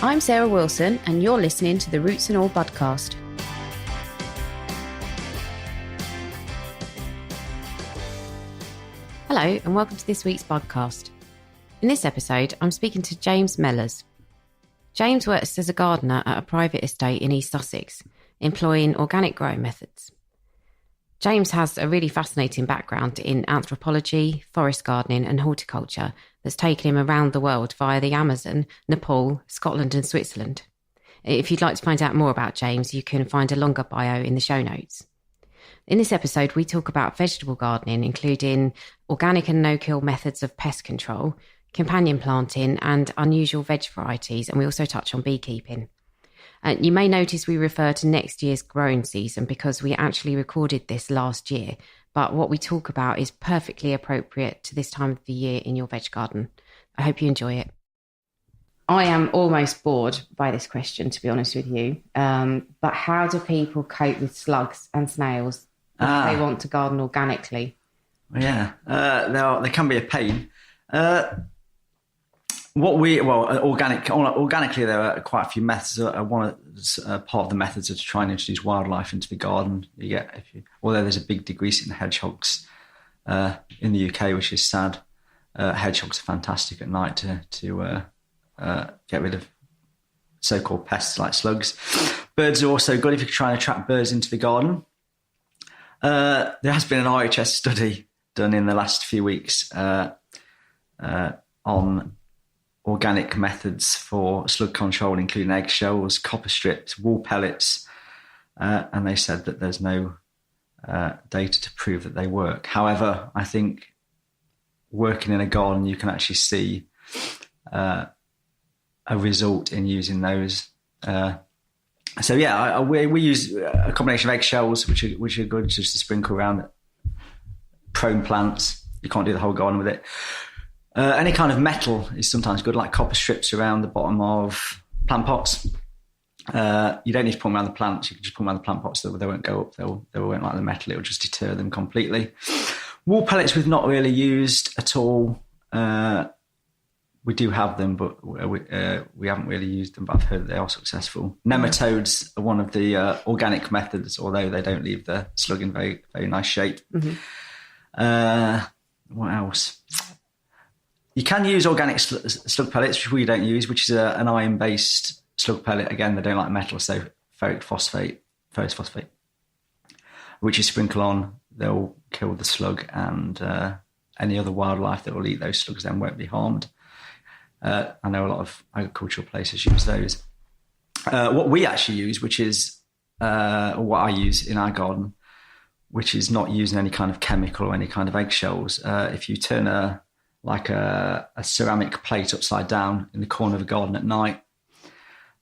I'm Sarah Wilson, and you're listening to the Roots and All Budcast. Hello, and welcome to this week's Budcast. In this episode, I'm speaking to James Mellors. James works as a gardener at a private estate in East Sussex, employing organic growing methods. James has a really fascinating background in anthropology, forest gardening and horticulture that's taken him around the world via the Amazon, Nepal, Scotland and Switzerland. If you'd like to find out more about James, you can find a longer bio in the show notes. In this episode, we talk about vegetable gardening, including organic and no-kill methods of pest control, companion planting and unusual veg varieties, and we also touch on beekeeping. You may notice we refer to next year's growing season because we actually recorded this last year, but what we talk about is perfectly appropriate to this time of the year in your veg garden. I hope you enjoy it. I am almost bored by this question, to be honest with you, but how do people cope with slugs and snails if they want to garden organically? Yeah, they can be a pain. Organically, there are quite a few methods. Part of the methods are to try and introduce wildlife into the garden. Although there's a big decrease in hedgehogs in the UK, which is sad. Hedgehogs are fantastic at night to get rid of so-called pests like slugs. Birds are also good if you try and attract birds into the garden. There has been an RHS study done in the last few weeks on organic methods for slug control, including eggshells, copper strips, wool pellets, and they said that there's no data to prove that they work. However, I think working in a garden, you can actually see a result in using those. We use a combination of eggshells, which are good just to sprinkle around prone plants. You can't do the whole garden with it. Any kind of metal is sometimes good, like copper strips around the bottom of plant pots. You don't need to put them around the plants. You can just put them around the plant pots so that they won't go up. They won't like the metal. It will just deter them completely. Wool pellets we've not really used at all. We do have them, but we haven't really used them, but I've heard that they are successful. Nematodes are one of the organic methods, although they don't leave the slug in very, very nice shape. Mm-hmm. What else? You can use organic slug pellets, which we don't use, which is an iron-based slug pellet. Again, they don't like metal, so ferrous phosphate, which you sprinkle on, they'll kill the slug, and any other wildlife that will eat those slugs then won't be harmed. I know a lot of agricultural places use those. What we actually use, which is what I use in our garden, which is not using any kind of chemical or any kind of eggshells. If you turn a ceramic plate upside down in the corner of the garden at night,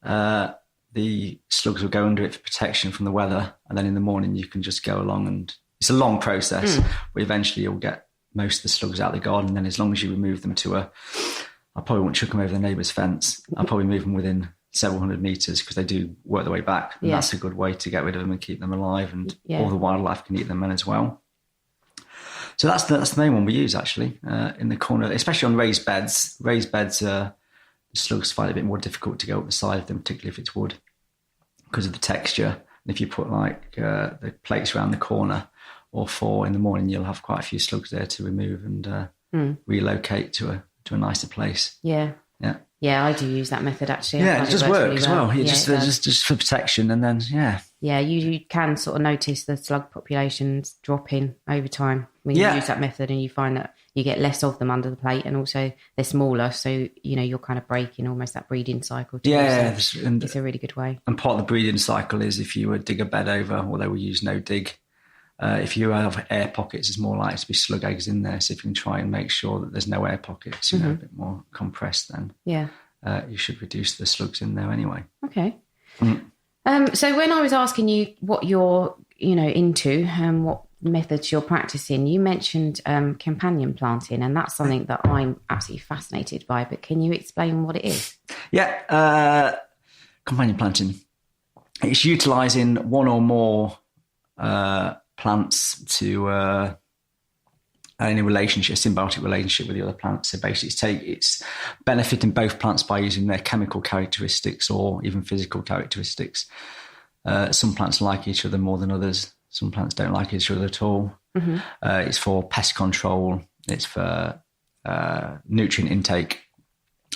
the slugs will go under it for protection from the weather, and then in the morning you can just go along, and it's a long process, but eventually you'll get most of the slugs out of the garden. And then as long as you remove them I probably won't chuck them over the neighbour's fence. I'll probably move them within several hundred metres because they do work their way back. And that's a good way to get rid of them and keep them alive, and all the wildlife can eat them then as well. So that's the main one we use, actually, in the corner, especially on raised beds. Raised beds, the slugs find it a bit more difficult to go up the side of them, particularly if it's wood, because of the texture. And if you put the plates around the corner or 4 in the morning, you'll have quite a few slugs there to remove and relocate to a nicer place. Yeah, I do use that method, actually. Yeah, it does work as well. Just for protection, and then you can sort of notice the slug populations dropping over time when you use that method, and you find that you get less of them under the plate, and also they're smaller, so you're kind of breaking almost that breeding cycle too. It's a really good way. And part of the breeding cycle is if you would dig a bed over, although we use no dig, if you have air pockets, there's more likely to be slug eggs in there. So if you can try and make sure that there's no air pockets, a bit more compressed, then you should reduce the slugs in there anyway. Okay. So when I was asking you what you're into and what methods you're practicing, you mentioned companion planting, and that's something that I'm absolutely fascinated by. But can you explain what it is? Yeah, companion planting. It's utilising one or more plants to in a relationship, a symbiotic relationship with the other plants. So basically it's benefiting both plants by using their chemical characteristics or even physical characteristics. Some plants like each other more than others. Some plants don't like each other at all. Mm-hmm. It's for pest control. It's for nutrient intake.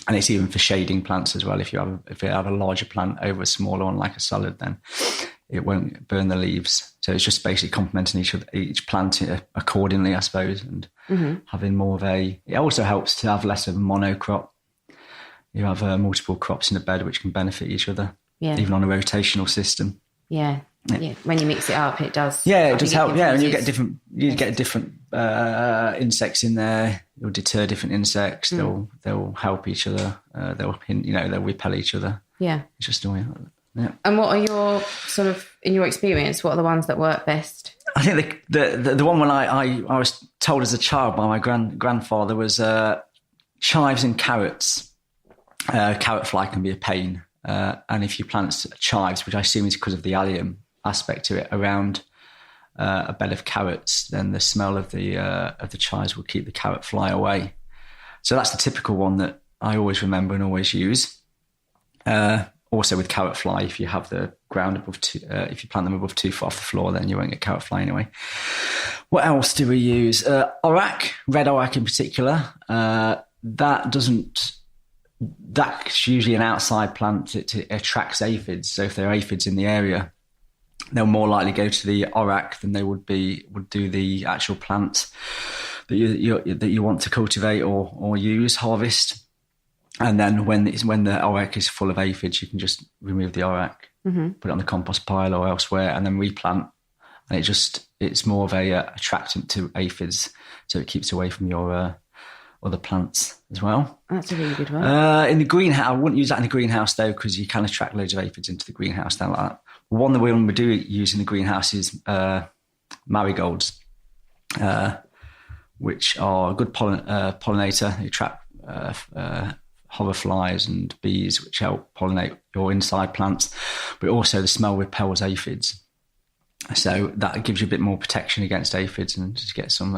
And it's even for shading plants as well. If you have a larger plant over a smaller one, like a salad, then it won't burn the leaves. So it's just basically complementing each plant accordingly, I suppose, and having more of it also helps to have less of a monocrop. You have multiple crops in a bed which can benefit each other, even on a rotational system. Yeah. When you mix it up, it does. Yeah, it does help. Yeah, and you get different insects in there. You'll deter different insects. They'll help each other. They'll repel each other. Yeah, it's just a way. Yeah. And what are your sort of, in your experience, what are the ones that work best? I think the one when I was told as a child by my grandfather was chives and carrots. Carrot fly can be a pain, and if you plant chives, which I assume is because of the allium aspect to it, around a bed of carrots, then the smell of the chives will keep the carrot fly away. So that's the typical one that I always remember and always use. Also with carrot fly, if you have the ground above if you plant them above 2 foot off the floor, then you won't get carrot fly anyway. What else do we use? Orac, red orac in particular. That's usually an outside plant. It attracts aphids. So if there are aphids in the area, they'll more likely go to the orac than they would do the actual plant that you want to cultivate or harvest. And then when the orac is full of aphids, you can just remove the orac, put it on the compost pile or elsewhere, and then replant. And it's more of a attractant to aphids, so it keeps away from your other plants as well. That's a really good one. In the greenhouse, I wouldn't use that in the greenhouse though, because you can attract loads of aphids into the greenhouse. Like that. One that we do use in the greenhouse is marigolds, which are a good pollinator. They attract hoverflies and bees, which help pollinate your inside plants, but also the smell repels aphids. So that gives you a bit more protection against aphids and just get some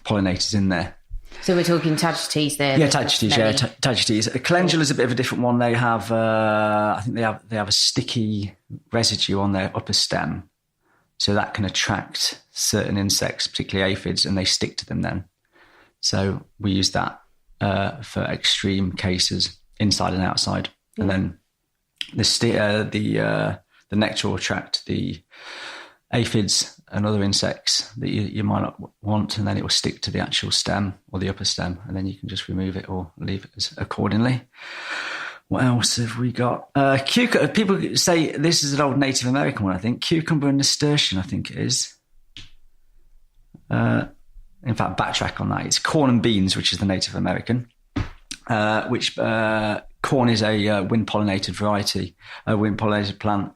pollinators in there. So we're talking tagetes there. Yeah, tagetes. Calendula is a bit of a different one. They have, I think they have a sticky residue on their upper stem, so that can attract certain insects, particularly aphids, and they stick to them then. So we use that for extreme cases, inside and outside, and then the nectar will attract the aphids and other insects that you might not want, and then it will stick to the actual stem or the upper stem, and then you can just remove it or leave it accordingly. What else have we got? Cucumber. People say this is an old Native American one, I think. Cucumber and nasturtium, I think it is. In fact, backtrack on that. It's corn and beans, which is the Native American, which corn is a wind-pollinated variety, a wind-pollinated plant.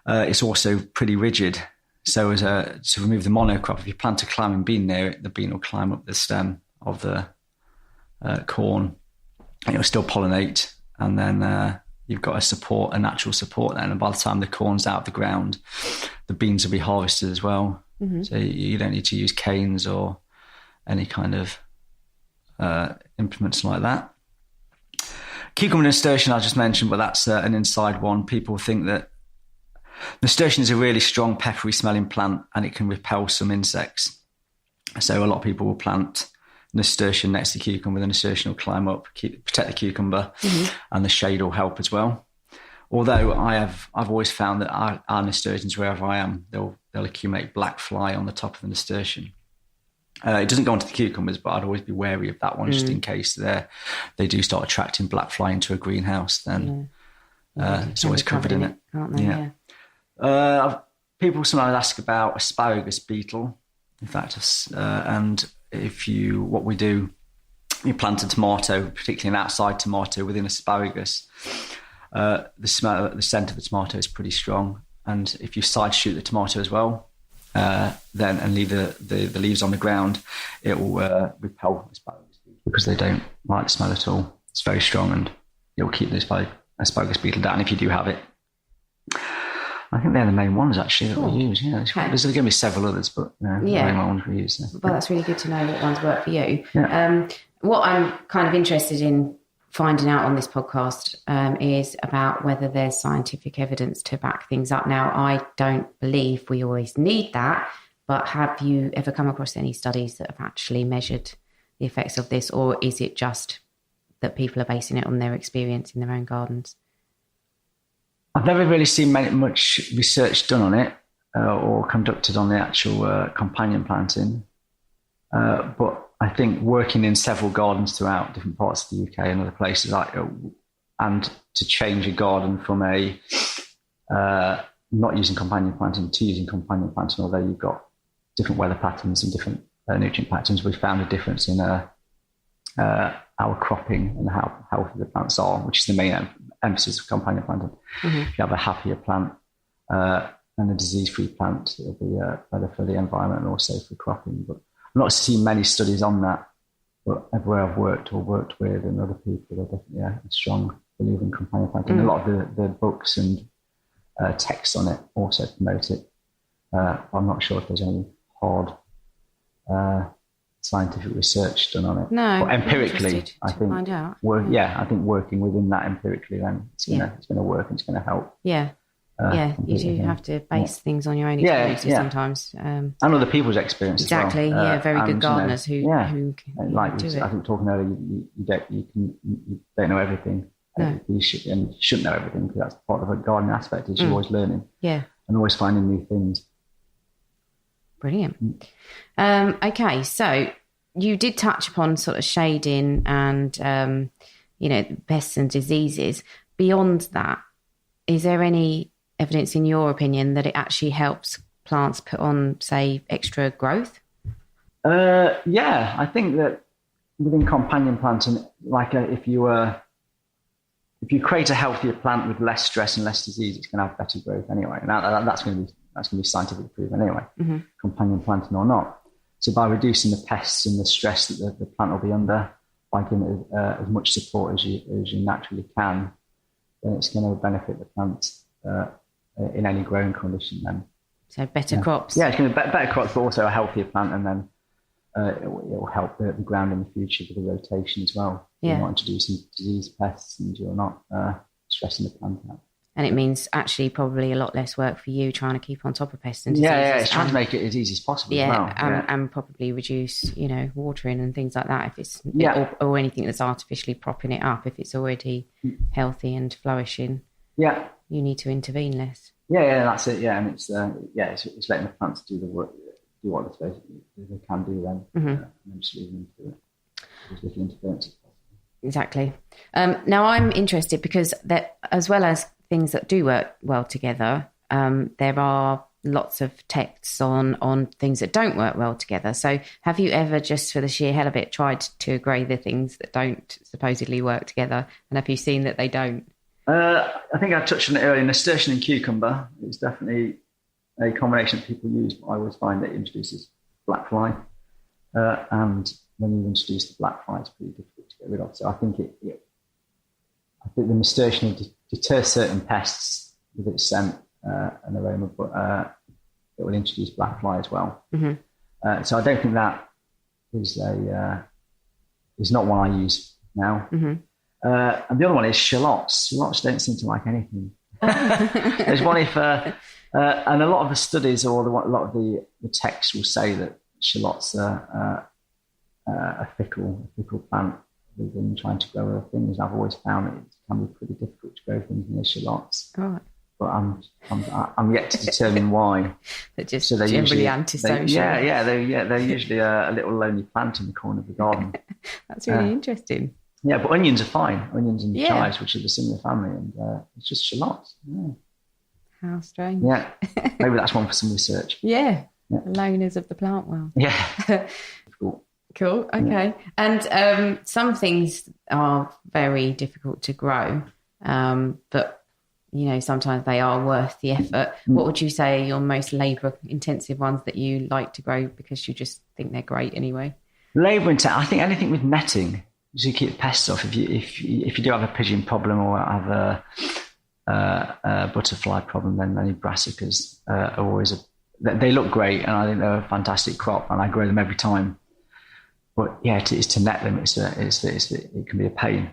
It's also pretty rigid. So to remove the monocrop, if you plant a climbing bean near it, the bean will climb up the stem of the corn, and it will still pollinate. And then you've got a natural support then. And by the time the corn's out of the ground, the beans will be harvested as well. Mm-hmm. So you don't need to use canes or any kind of implements like that. Cucumber and nasturtium I just mentioned, but that's an inside one. People think that nasturtium is a really strong peppery smelling plant and it can repel some insects. So a lot of people will plant nasturtium next to cucumber. The nasturtium will climb up, protect the cucumber, and the shade will help as well. Although I've always found that our nasturtiums, wherever I am, they'll accumulate black fly on the top of the nasturtium. It doesn't go onto the cucumbers, but I'd always be wary of that one just in case they do start attracting black fly into a greenhouse. Then it's always covered in it. Aren't they? Yeah. People sometimes ask about asparagus beetle. In fact, and what we do, you plant a tomato, particularly an outside tomato within asparagus. The scent of the tomato is pretty strong, and if you side shoot the tomato as well, then and leave the leaves on the ground, it will repel asparagus because they don't like the smell at all. It's very strong, and it will keep the asparagus beetle down if you do have it. I think they're the main ones actually that Cool. we use. Yeah, Okay. There's going to be several others, but the main ones we use. So. Well, that's really good to know what ones work for you. Yeah. What I'm kind of interested in finding out on this podcast is about whether there's scientific evidence to back things up. Now, I don't believe we always need that, but have you ever come across any studies that have actually measured the effects of this, or is it just that people are basing it on their experience in their own gardens? I've never really seen much research done on it or conducted on the actual companion planting. But I think working in several gardens throughout different parts of the UK and other places, and to change a garden from a not using companion planting to using companion planting, although you've got different weather patterns and different nutrient patterns, we found a difference in our cropping and how healthy the plants are, which is the main emphasis of companion planting. Mm-hmm. If you have a happier plant and a disease-free plant, it'll be better for the environment and also for cropping. But I've not seen many studies on that, but everywhere I've worked or worked with and other people are definitely a strong believer in companion planting. Mm. A lot of the books and texts on it also promote it. I'm not sure if there's any hard scientific research done on it. No, but empirically, I think. Find out. I think working within that empirically, then it's going to work and it's going to help. Yeah. You do have to base things on your own experiences sometimes. And other people's experiences. Exactly, as well. Very good gardeners who like do it. I think talking earlier, you don't know everything. No. You shouldn't know everything, because that's part of a gardening aspect, is you're always learning. Yeah. And always finding new things. Brilliant. Okay, so you did touch upon sort of shading and, pests and diseases. Beyond that, is there any evidence, in your opinion, that it actually helps plants put on, say, extra growth? I think that within companion planting, like if you create a healthier plant with less stress and less disease, it's going to have better growth anyway. And that's going to be scientifically proven anyway, mm-hmm. companion planting or not. So by reducing the pests and the stress that the plant will be under, by giving it as much support as you naturally can, then it's going to benefit the plant in any growing condition then. So better crops. Yeah, it's going to be better crops, but also a healthier plant, and then it will help the ground in the future with the rotation as well. Yeah. You're not introducing disease pests and you're not stressing the plant out. And it means actually probably a lot less work for you trying to keep on top of pests and diseases. Yeah, it's trying to make it as easy as possible as well. And probably reduce, watering and things like that if it's or anything that's artificially propping it up. If it's already healthy and flourishing, you need to intervene less. Yeah, that's it. Yeah, and it's letting the plants do the work, do what they can do then, and then just leave them to it. As little interference as possible. Exactly. Now I'm interested because as well as things that do work well together, there are lots of texts on things that don't work well together. So have you ever, just for the sheer hell of it, tried to grey the things that don't supposedly work together? And have you seen that they don't? I think I touched on it earlier. Nasturtium and cucumber is definitely a combination that people use, but I always find that it introduces black fly. And when you introduce the black fly, it's pretty difficult to get rid of. So I think I think the nasturtium will deter certain pests with its scent and aroma, but it will introduce black fly as well. Mm-hmm. So I don't think that is is not one I use now. Mm-hmm. And the other one is shallots. Shallots don't seem to like anything. There's one and a lot of the studies or a lot of the texts will say that shallots are a fickle plant within trying to grow other things. I've always found that it can be pretty difficult to grow things in the shallots. Right. But I'm yet to determine why. They're just generally antisocial. They're usually a little lonely plant in the corner of the garden. That's really interesting. Yeah, but onions are fine. Onions and chives, which are the similar family, and it's just shallots. Yeah. How strange. Yeah, maybe that's one for some research. Yeah. Loners of the plant world. Yeah. Cool. Okay. Yeah. And some things are very difficult to grow, but sometimes they are worth the effort. What would you say are your most labour-intensive ones that you like to grow because you just think they're great anyway? Labour-intensive. I think anything with netting, so you keep pests off. If you do have a pigeon problem or have butterfly problem, then any brassicas are always they look great, and I think they're a fantastic crop, and I grow them every time. But yeah, it's to net them. It can be a pain.